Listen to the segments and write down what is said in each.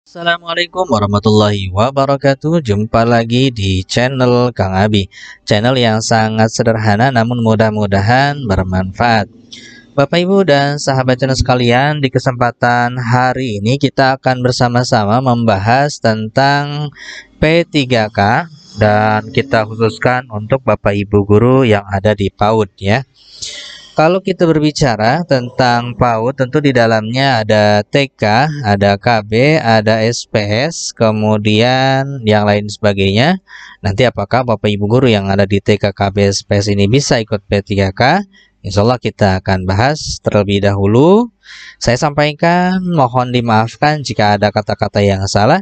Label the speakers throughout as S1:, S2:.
S1: Assalamualaikum warahmatullahi wabarakatuh. Jumpa lagi di channel Kang Abi, channel yang sangat sederhana namun mudah-mudahan bermanfaat. Bapak Ibu dan sahabat channel sekalian, di kesempatan hari ini kita akan bersama-sama membahas tentang P3K dan kita khususkan untuk Bapak Ibu guru yang ada di PAUD ya. Kalau kita berbicara tentang PAUD, tentu di dalamnya ada TK, ada KB, ada SPS, kemudian yang lain sebagainya. Nanti apakah Bapak Ibu guru yang ada di TK, KB, SPS ini bisa ikut P3K? Insya Allah kita akan bahas terlebih dahulu. Saya sampaikan, mohon dimaafkan jika ada kata-kata yang salah,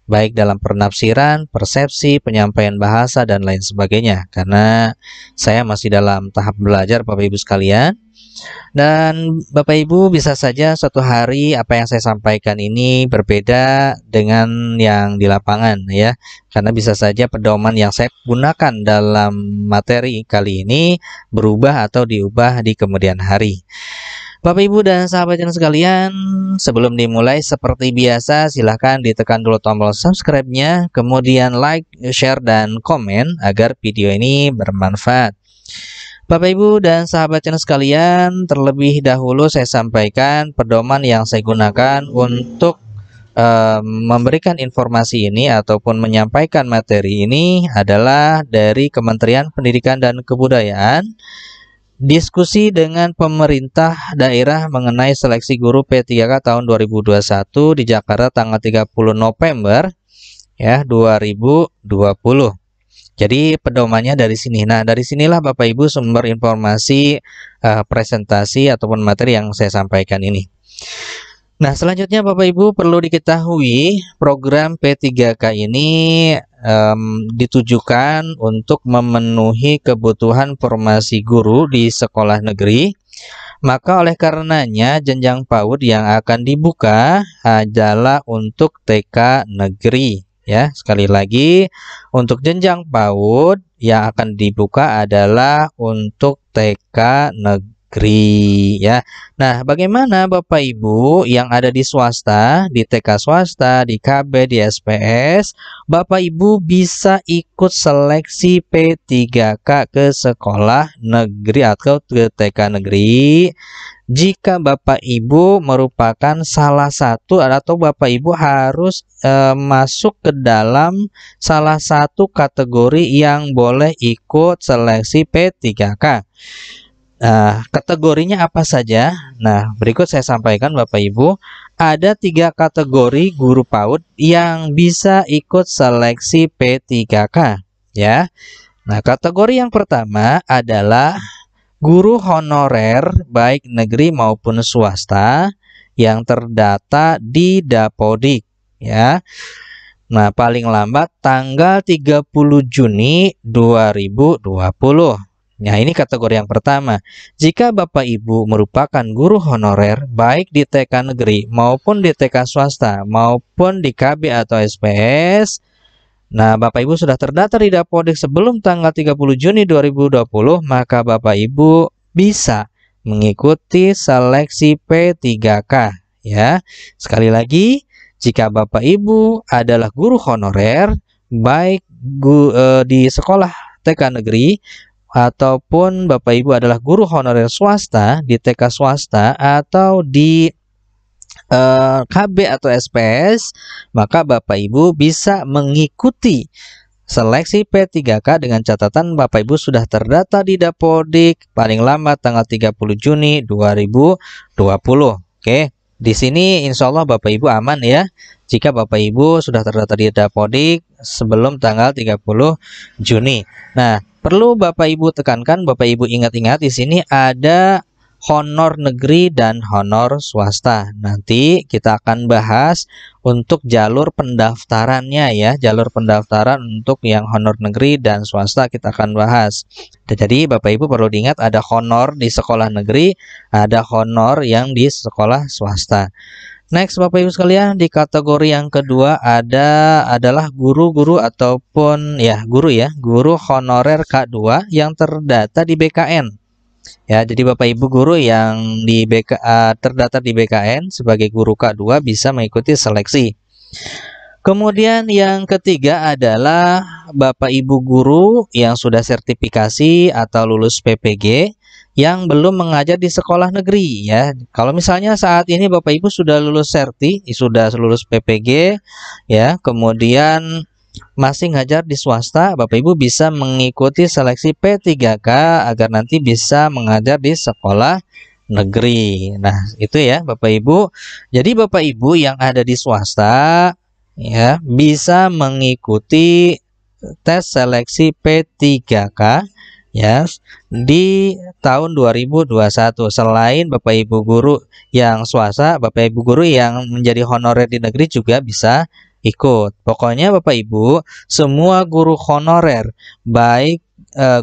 S1: baik dalam penafsiran, persepsi, penyampaian bahasa, dan lain sebagainya. Karena saya masih dalam tahap belajar Bapak Ibu sekalian. Dan Bapak Ibu bisa saja suatu hari apa yang saya sampaikan ini berbeda dengan yang di lapangan ya. Karena bisa saja pedoman yang saya gunakan dalam materi kali ini berubah atau diubah di kemudian hari. Bapak Ibu dan sahabat channel sekalian, sebelum dimulai seperti biasa silahkan ditekan dulu tombol subscribe-nya, kemudian like, share, dan komen agar video ini bermanfaat. Bapak Ibu dan sahabat channel sekalian, terlebih dahulu saya sampaikan pedoman yang saya gunakan untuk memberikan informasi ini ataupun menyampaikan materi ini adalah dari Kementerian Pendidikan dan Kebudayaan. Diskusi dengan pemerintah daerah mengenai seleksi guru P3K tahun 2021 di Jakarta tanggal 30 November ya 2020. Jadi pedomannya dari sini. Nah, dari sinilah Bapak Ibu sumber informasi presentasi ataupun materi yang saya sampaikan ini. Nah, selanjutnya Bapak Ibu perlu diketahui program P3K ini ditujukan untuk memenuhi kebutuhan formasi guru di sekolah negeri. Maka oleh karenanya jenjang PAUD yang akan dibuka adalah untuk TK negeri ya. Sekali lagi, untuk jenjang PAUD yang akan dibuka adalah untuk TK negeri ya. Nah, bagaimana Bapak Ibu yang ada di swasta, di TK swasta, di KB, di SPS, Bapak Ibu bisa ikut seleksi P3K ke sekolah negeri atau ke TK negeri jika Bapak Ibu merupakan salah satu atau Bapak Ibu harus masuk ke dalam salah satu kategori yang boleh ikut seleksi P3K. Nah, kategorinya apa saja? Nah, berikut saya sampaikan Bapak Ibu. Ada 3 kategori guru PAUD yang bisa ikut seleksi P3K ya. Nah, kategori yang pertama adalah guru honorer baik negeri maupun swasta yang terdata di Dapodik ya. Nah, paling lambat tanggal 30 Juni 2020. Nah, ini kategori yang pertama. Jika Bapak Ibu merupakan guru honorer baik di TK negeri maupun di TK swasta maupun di KB atau SPS, nah Bapak Ibu sudah terdaftar di Dapodik sebelum tanggal 30 Juni 2020, maka Bapak Ibu bisa mengikuti seleksi P3K ya. Sekali lagi, jika Bapak Ibu adalah guru honorer baik di sekolah TK negeri ataupun Bapak Ibu adalah guru honorer swasta di TK swasta atau di KB atau SPS, maka Bapak Ibu bisa mengikuti seleksi P3K dengan catatan Bapak Ibu sudah terdata di Dapodik paling lambat tanggal 30 Juni 2020. Oke, di sini insya Allah Bapak Ibu aman ya. Jika Bapak Ibu sudah terdata di Dapodik sebelum tanggal 30 Juni. Nah, perlu Bapak Ibu tekankan, Bapak Ibu ingat-ingat di sini ada honor negeri dan honor swasta. Nanti kita akan bahas untuk jalur pendaftarannya ya, jalur pendaftaran untuk yang honor negeri dan swasta kita akan bahas. Jadi Bapak Ibu perlu diingat ada honor di sekolah negeri, ada honor yang di sekolah swasta. Next Bapak Ibu sekalian, di kategori yang kedua adalah guru-guru ataupun guru honorer K2 yang terdata di BKN. Ya, jadi Bapak Ibu guru yang terdaftar di BKN sebagai guru K2 bisa mengikuti seleksi. Kemudian yang ketiga adalah Bapak Ibu guru yang sudah sertifikasi atau lulus PPG yang belum mengajar di sekolah negeri ya. Kalau misalnya saat ini Bapak Ibu sudah lulus sudah lulus PPG ya, kemudian masih ngajar di swasta, Bapak Ibu bisa mengikuti seleksi P3K agar nanti bisa mengajar di sekolah negeri. Nah, itu ya Bapak Ibu. Jadi Bapak Ibu yang ada di swasta ya bisa mengikuti tes seleksi P3K ya di tahun 2021. Selain Bapak Ibu guru yang swasta, Bapak Ibu guru yang menjadi honorer di negeri juga bisa ikut. Pokoknya Bapak Ibu, semua guru honorer baik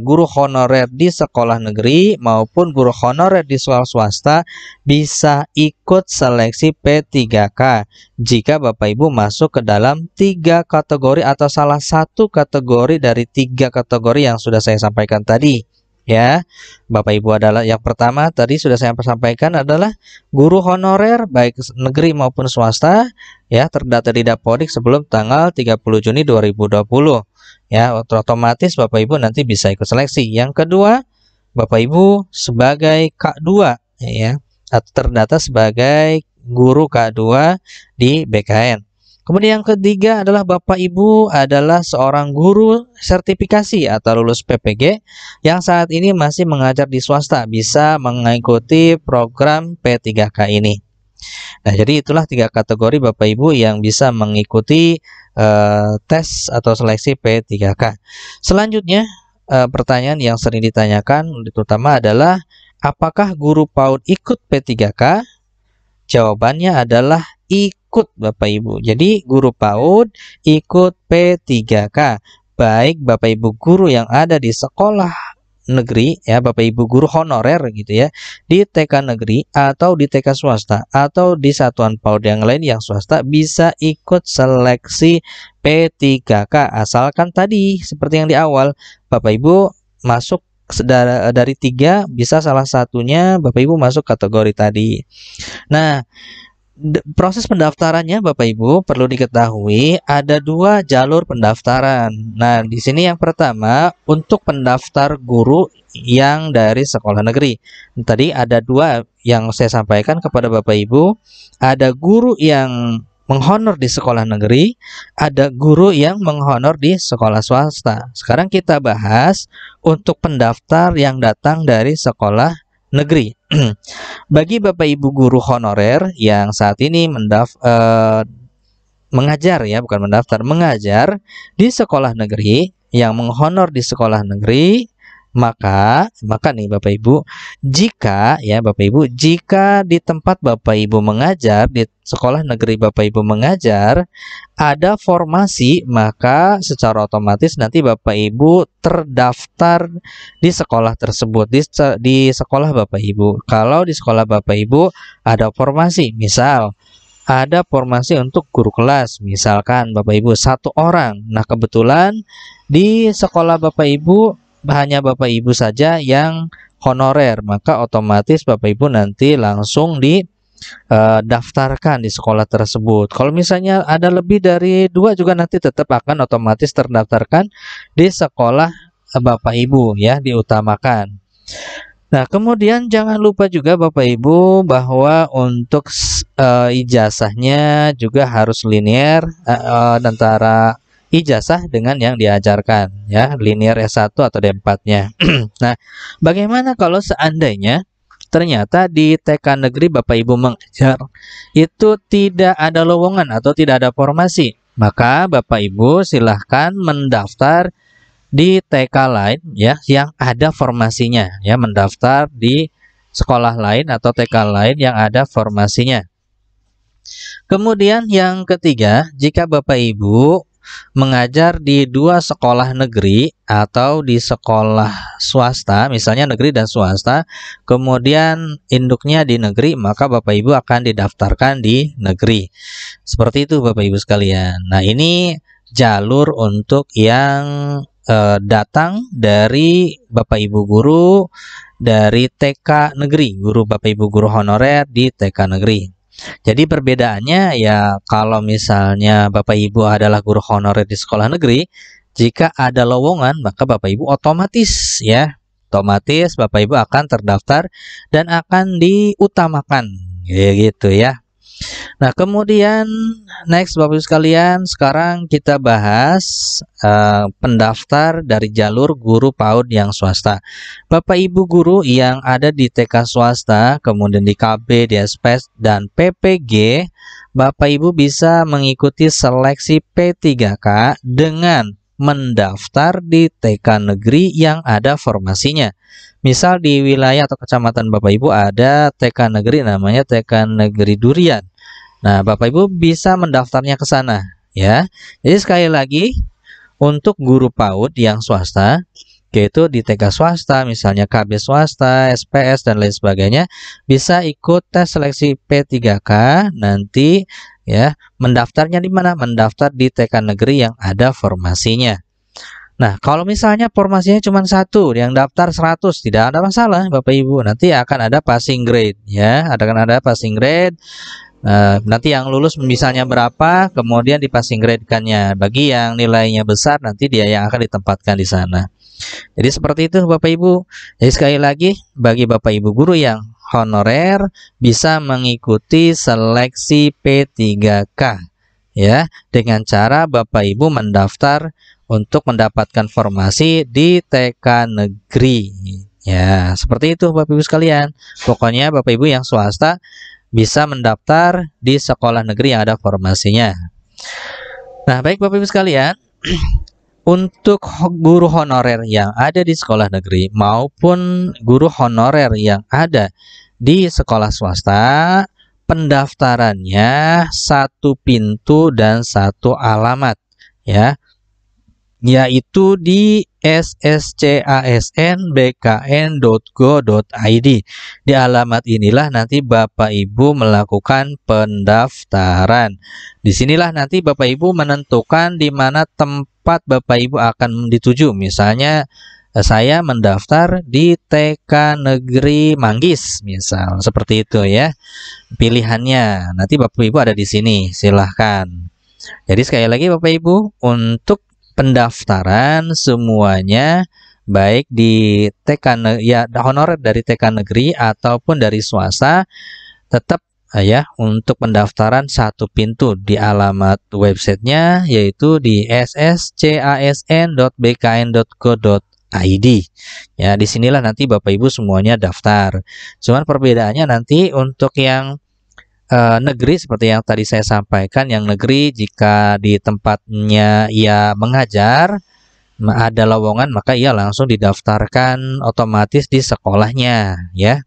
S1: guru honorer di sekolah negeri maupun guru honorer di sekolah swasta bisa ikut seleksi P3K jika Bapak Ibu masuk ke dalam 3 kategori atau salah satu kategori dari 3 kategori yang sudah saya sampaikan tadi ya. Bapak Ibu adalah yang pertama tadi sudah saya sampaikan adalah guru honorer baik negeri maupun swasta ya, terdata di Dapodik sebelum tanggal 30 Juni 2020 ya. Otomatis Bapak Ibu nanti bisa ikut seleksi. Yang kedua, Bapak Ibu sebagai K2 ya, atau terdata sebagai guru K2 di BKN. Kemudian yang ketiga adalah Bapak Ibu adalah seorang guru sertifikasi atau lulus PPG yang saat ini masih mengajar di swasta, bisa mengikuti program P3K ini. Nah, jadi itulah 3 kategori Bapak Ibu yang bisa mengikuti tes atau seleksi P3K. Selanjutnya, pertanyaan yang sering ditanyakan terutama adalah apakah guru PAUD ikut P3K? Jawabannya adalah ikut Bapak Ibu. Jadi guru PAUD ikut P3K. Baik Bapak Ibu guru yang ada di sekolah negeri ya, Bapak Ibu guru honorer gitu ya, di TK negeri atau di TK swasta atau di satuan PAUD yang lain yang swasta bisa ikut seleksi P3K asalkan tadi seperti yang di awal Bapak Ibu masuk dari 3 bisa salah satunya Bapak Ibu masuk kategori tadi. Nah, proses pendaftarannya Bapak Ibu perlu diketahui ada 2 jalur pendaftaran. Nah, di sini yang pertama untuk pendaftar guru yang dari sekolah negeri. Tadi ada 2 yang saya sampaikan kepada Bapak Ibu. Ada guru yang menghonor di sekolah negeri, ada guru yang menghonor di sekolah swasta. Sekarang kita bahas untuk pendaftar yang datang dari sekolah negeri. Bagi Bapak Ibu guru honorer yang saat ini mengajar ya, bukan mendaftar, mengajar di sekolah negeri yang menghonor di sekolah negeri, maka nih Bapak Ibu, jika ya Bapak Ibu, jika di tempat Bapak Ibu mengajar di sekolah negeri Bapak Ibu mengajar ada formasi, maka secara otomatis nanti Bapak Ibu terdaftar di sekolah tersebut, di sekolah Bapak Ibu. Kalau di sekolah Bapak Ibu ada formasi, misal ada formasi untuk guru kelas, misalkan Bapak Ibu 1 orang. Nah, kebetulan di sekolah Bapak Ibu hanya Bapak Ibu saja yang honorer, maka otomatis Bapak Ibu nanti langsung daftarkan di sekolah tersebut. Kalau misalnya ada lebih dari 2 juga nanti tetap akan otomatis terdaftarkan di sekolah Bapak Ibu ya, diutamakan. Nah, kemudian jangan lupa juga Bapak Ibu bahwa untuk ijazahnya juga harus linear antara ijazah dengan yang diajarkan ya, linear S1 atau D4-nya. Nah, bagaimana kalau seandainya ternyata di TK negeri Bapak Ibu mengajar itu tidak ada lowongan atau tidak ada formasi? Maka Bapak Ibu silahkan mendaftar di TK lain ya yang ada formasinya ya, mendaftar di sekolah lain atau TK lain yang ada formasinya. Kemudian yang ketiga, jika Bapak Ibu mengajar di 2 sekolah negeri atau di sekolah swasta, misalnya negeri dan swasta, kemudian induknya di negeri, maka Bapak Ibu akan didaftarkan di negeri. Seperti itu Bapak Ibu sekalian. Nah, ini jalur untuk yang datang dari Bapak Ibu guru dari TK negeri, guru Bapak Ibu guru honorer di TK negeri. Jadi perbedaannya ya kalau misalnya Bapak Ibu adalah guru honorer di sekolah negeri, jika ada lowongan maka Bapak Ibu otomatis Bapak Ibu akan terdaftar dan akan diutamakan gitu ya. Nah, kemudian next Bapak Ibu sekalian, sekarang kita bahas pendaftar dari jalur guru PAUD yang swasta. Bapak Ibu guru yang ada di TK swasta, kemudian di KB, di SPS, dan PPG, Bapak Ibu bisa mengikuti seleksi P3K dengan mendaftar di TK negeri yang ada formasinya. Misal di wilayah atau kecamatan Bapak Ibu ada TK negeri namanya TK Negeri Durian. Nah, Bapak Ibu bisa mendaftarnya ke sana ya. Jadi sekali lagi untuk guru PAUD yang swasta, yaitu di TK swasta, misalnya KB swasta, SPS dan lain sebagainya, bisa ikut tes seleksi P3K nanti ya. Mendaftarnya di mana? Mendaftar di TK negeri yang ada formasinya. Nah, kalau misalnya formasinya cuma satu, yang daftar 100, tidak ada masalah Bapak Ibu. Nanti akan ada passing grade ya, akan ada passing grade. Nanti yang lulus misalnya berapa, kemudian di passing grade-kannya. Bagi yang nilainya besar, nanti dia yang akan ditempatkan di sana. Jadi seperti itu Bapak Ibu. Jadi sekali lagi, bagi Bapak Ibu guru yang honorer bisa mengikuti seleksi P3K ya, dengan cara Bapak Ibu mendaftar untuk mendapatkan formasi di TK negeri. Ya, seperti itu Bapak Ibu sekalian. Pokoknya Bapak Ibu yang swasta bisa mendaftar di sekolah negeri yang ada formasinya. Nah, baik Bapak Ibu sekalian, untuk guru honorer yang ada di sekolah negeri maupun guru honorer yang ada di sekolah swasta, pendaftarannya satu pintu dan satu alamat ya, yaitu di sscasnbkn.go.id. Di alamat inilah nanti Bapak Ibu melakukan pendaftaran. Disinilah nanti Bapak Ibu menentukan di mana tempat Bapak Ibu akan dituju. Misalnya saya mendaftar di TK Negeri Manggis, misal seperti itu ya. Pilihannya nanti Bapak Ibu ada di sini, silahkan. Jadi sekali lagi Bapak Ibu, untuk pendaftaran semuanya baik di TK ya honorer dari TK negeri ataupun dari swasta, tetap ya untuk pendaftaran satu pintu di alamat websitenya, yaitu di sscasn.bkn.go.id ya. Disinilah nanti Bapak Ibu semuanya daftar. Cuman perbedaannya nanti untuk yang negeri seperti yang tadi saya sampaikan, yang negeri jika di tempatnya ia mengajar ada lowongan maka ia langsung didaftarkan otomatis di sekolahnya ya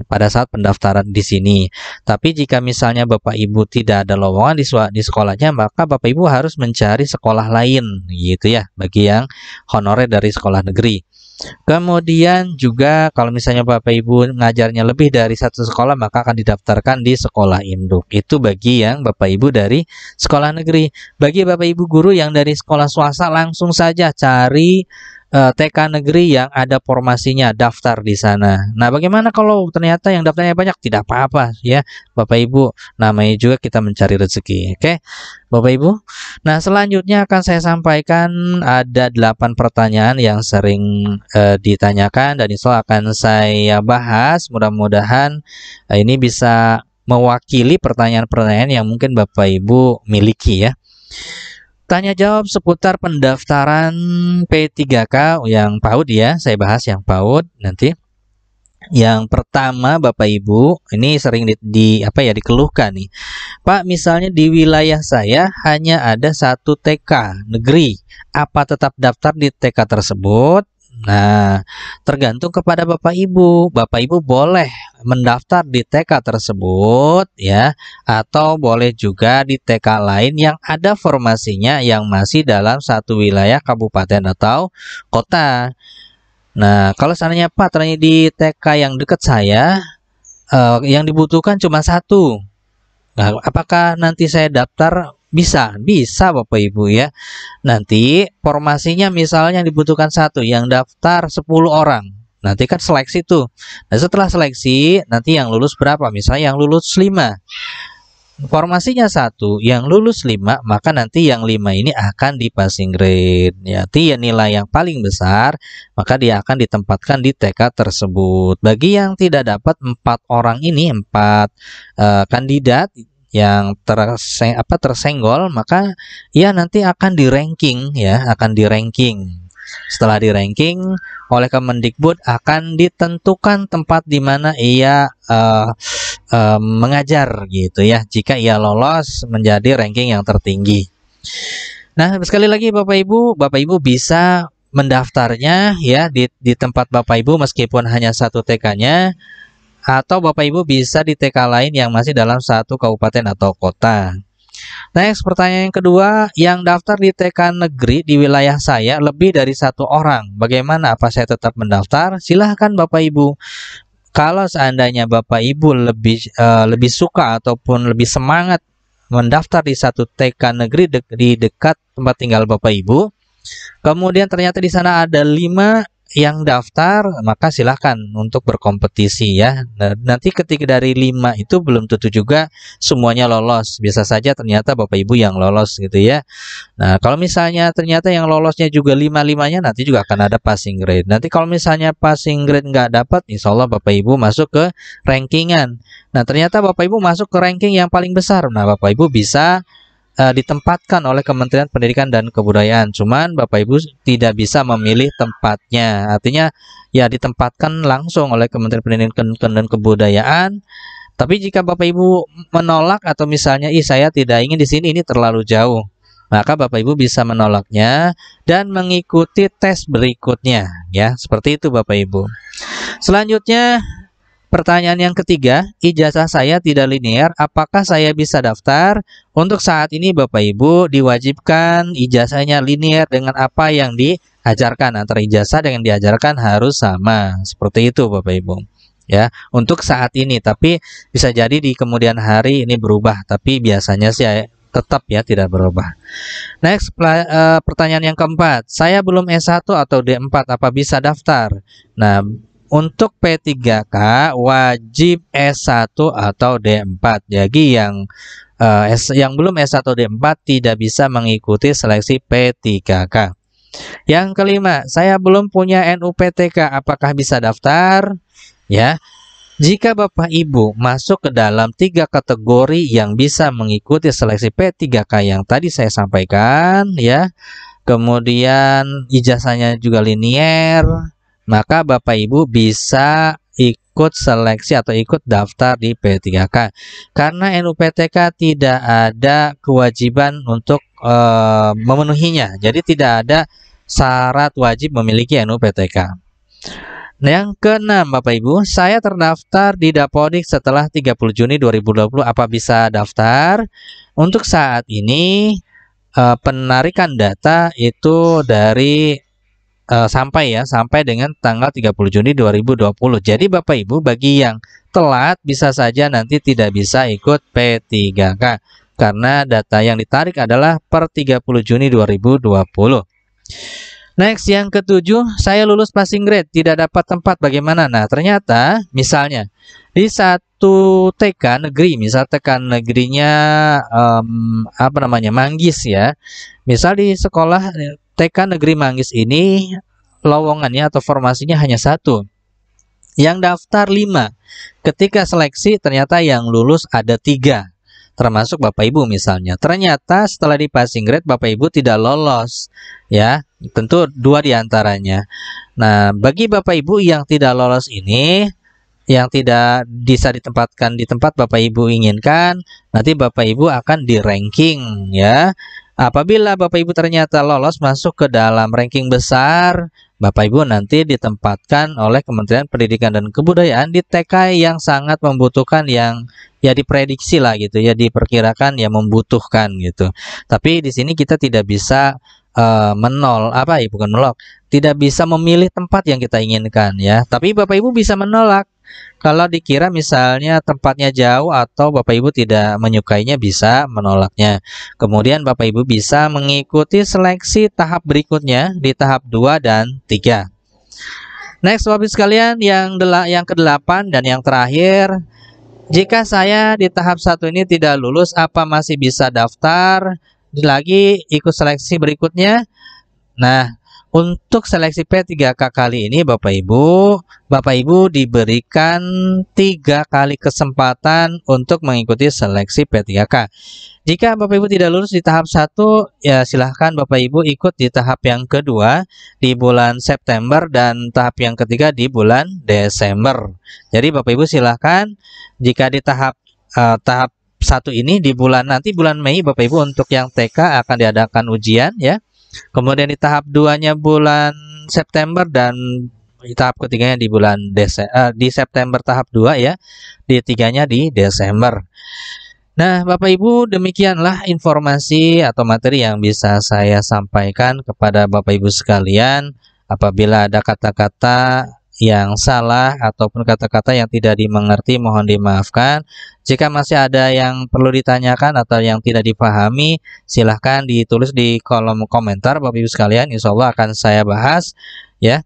S1: pada saat pendaftaran di sini. Tapi jika misalnya Bapak Ibu tidak ada lowongan di sekolahnya, maka Bapak Ibu harus mencari sekolah lain gitu ya, bagi yang honorer dari sekolah negeri. Kemudian juga kalau misalnya Bapak Ibu ngajarnya lebih dari satu sekolah, maka akan didaftarkan di sekolah induk. Itu bagi yang Bapak Ibu dari sekolah negeri. Bagi Bapak Ibu guru yang dari sekolah swasta, langsung saja cari TK negeri yang ada formasinya, daftar di sana. Nah, bagaimana kalau ternyata yang daftarnya banyak? Tidak apa-apa ya Bapak Ibu, namanya juga kita mencari rezeki. Oke Bapak Ibu. Nah, selanjutnya akan saya sampaikan ada 8 pertanyaan yang sering ditanyakan, dan itu akan saya bahas. Mudah-mudahan ini bisa mewakili pertanyaan-pertanyaan yang mungkin Bapak Ibu miliki ya. Tanya jawab seputar pendaftaran P3K yang PAUD ya, saya bahas yang PAUD nanti. Yang pertama Bapak Ibu, ini sering dikeluhkan nih. Pak, misalnya di wilayah saya hanya ada satu TK negeri, apa tetap daftar di TK tersebut? Nah, tergantung kepada Bapak Ibu. Bapak Ibu boleh mendaftar di TK tersebut ya, atau boleh juga di TK lain yang ada formasinya yang masih dalam satu wilayah kabupaten atau kota. Nah, kalau seandainya Pak ternyata di TK yang dekat saya yang dibutuhkan cuma satu. Nah, apakah nanti saya daftar? Bisa Bapak Ibu ya. Nanti formasinya misalnya dibutuhkan satu, yang daftar 10 orang. Nanti kan seleksi tuh. Nah, setelah seleksi nanti yang lulus berapa? Misalnya yang lulus 5. Formasinya 1, yang lulus 5, maka nanti yang 5 ini akan di passing grade. Nanti ya nilai yang paling besar, maka dia akan ditempatkan di TK tersebut. Bagi yang tidak dapat 4 orang ini, 4 kandidat yang tersenggol, maka ya nanti akan di ranking ya, akan di ranking. Setelah di ranking oleh Kemendikbud akan ditentukan tempat di mana ia mengajar gitu ya, jika ia lolos menjadi ranking yang tertinggi. Nah, sekali lagi Bapak Ibu bisa mendaftarnya ya di tempat Bapak Ibu meskipun hanya satu TK-nya, atau Bapak Ibu bisa di TK lain yang masih dalam satu kabupaten atau kota. Next, pertanyaan yang kedua, yang daftar di TK negeri di wilayah saya lebih dari 1 orang. Bagaimana? Apa saya tetap mendaftar? Silahkan Bapak Ibu. Kalau seandainya Bapak Ibu lebih suka ataupun lebih semangat mendaftar di satu TK negeri di dekat tempat tinggal Bapak Ibu, kemudian ternyata di sana ada 5 yang daftar, maka silahkan untuk berkompetisi ya. Nanti ketika dari 5 itu belum tentu juga semuanya lolos. Bisa saja ternyata Bapak Ibu yang lolos gitu ya. Nah, kalau misalnya ternyata yang lolosnya juga 5-5-nya, nanti juga akan ada passing grade. Nanti kalau misalnya passing grade nggak dapat, insya Allah Bapak Ibu masuk ke rankingan. Nah, ternyata Bapak Ibu masuk ke ranking yang paling besar. Nah, Bapak Ibu bisa ditempatkan oleh Kementerian Pendidikan dan Kebudayaan. Cuman Bapak Ibu tidak bisa memilih tempatnya. Artinya ya ditempatkan langsung oleh Kementerian Pendidikan dan Kebudayaan. Tapi jika Bapak Ibu menolak atau misalnya saya tidak ingin di sini, ini terlalu jauh, maka Bapak Ibu bisa menolaknya dan mengikuti tes berikutnya ya. Seperti itu Bapak Ibu. Selanjutnya, pertanyaan yang ketiga, ijazah saya tidak linear, apakah saya bisa daftar? Untuk saat ini Bapak Ibu diwajibkan ijazahnya linear dengan apa yang diajarkan. Antara ijazah dengan diajarkan harus sama. Seperti itu Bapak Ibu. Ya, untuk saat ini, tapi bisa jadi di kemudian hari ini berubah, tapi biasanya sih tetap ya tidak berubah. Next, pertanyaan yang keempat, saya belum S1 atau D4, apa bisa daftar? Nah, untuk P3K wajib S1 atau D4. Jadi yang belum S1 D4 tidak bisa mengikuti seleksi P3K. Yang kelima, saya belum punya NUPTK, apakah bisa daftar? Ya. Jika Bapak Ibu masuk ke dalam 3 kategori yang bisa mengikuti seleksi P3K yang tadi saya sampaikan ya, kemudian ijazahnya juga linear, maka Bapak Ibu bisa ikut seleksi atau ikut daftar di P3K. Karena NUPTK tidak ada kewajiban untuk memenuhinya. Jadi tidak ada syarat wajib memiliki NUPTK. Nah, yang keenam Bapak Ibu, saya terdaftar di Dapodik setelah 30 Juni 2020, apa bisa daftar? Untuk saat ini penarikan data itu dari sampai dengan tanggal 30 Juni 2020. Jadi Bapak Ibu bagi yang telat bisa saja nanti tidak bisa ikut P3K karena data yang ditarik adalah per 30 Juni 2020. Next, yang ketujuh, saya lulus passing grade, tidak dapat tempat, bagaimana? Nah, ternyata misalnya di satu TK negeri, misal TK negerinya Manggis ya. Misal di sekolah TK negeri Manggis ini lowongannya atau formasinya hanya 1. Yang daftar 5. Ketika seleksi ternyata yang lulus ada 3. Termasuk Bapak Ibu misalnya. Ternyata setelah di passing grade Bapak Ibu tidak lolos ya. Tentu 2 diantaranya. Nah, bagi Bapak Ibu yang tidak lolos ini, yang tidak bisa ditempatkan di tempat Bapak Ibu inginkan, nanti Bapak Ibu akan di ranking ya. Apabila Bapak Ibu ternyata lolos masuk ke dalam ranking besar, Bapak Ibu nanti ditempatkan oleh Kementerian Pendidikan dan Kebudayaan di TK yang sangat membutuhkan, yang ya diprediksi lah gitu ya, diperkirakan ya membutuhkan gitu. Tapi di sini kita tidak bisa tidak bisa memilih tempat yang kita inginkan ya. Tapi Bapak Ibu bisa menolak kalau dikira misalnya tempatnya jauh atau Bapak Ibu tidak menyukainya, bisa menolaknya. Kemudian Bapak Ibu bisa mengikuti seleksi tahap berikutnya di tahap 2 dan 3. Next Bapak Ibu sekalian, yang ke-8 dan yang terakhir, jika saya di tahap 1 ini tidak lulus, apa masih bisa daftar lagi ikut seleksi berikutnya? Nah, untuk seleksi P3K kali ini Bapak Ibu diberikan 3 kali kesempatan untuk mengikuti seleksi P3K. Jika Bapak Ibu tidak lulus di tahap 1, ya silahkan Bapak Ibu ikut di tahap yang kedua di bulan September dan tahap yang ketiga di bulan Desember. Jadi Bapak Ibu silahkan, jika di tahap 1 ini di bulan Mei Bapak Ibu untuk yang TK akan diadakan ujian ya. Kemudian di tahap 2-nya bulan September dan di tahap ketiganya di bulan di September tahap 2 ya. Di 3-nya di Desember. Nah, Bapak Ibu, demikianlah informasi atau materi yang bisa saya sampaikan kepada Bapak Ibu sekalian. Apabila ada kata-kata yang salah ataupun kata-kata yang tidak dimengerti, mohon dimaafkan. Jika masih ada yang perlu ditanyakan atau yang tidak dipahami, silahkan ditulis di kolom komentar Bapak Ibu sekalian. Insya Allah akan saya bahas ya.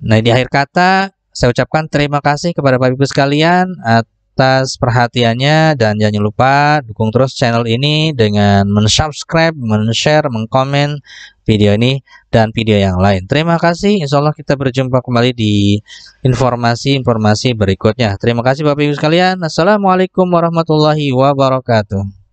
S1: Nah, di akhir kata saya ucapkan terima kasih kepada Bapak Ibu sekalian atas perhatiannya, dan jangan lupa dukung terus channel ini dengan mensubscribe, men-share, mengkomen video ini dan video yang lain. Terima kasih. Insya Allah kita berjumpa kembali di informasi-informasi berikutnya. Terima kasih Bapak Ibu sekalian. Assalamualaikum warahmatullahi wabarakatuh.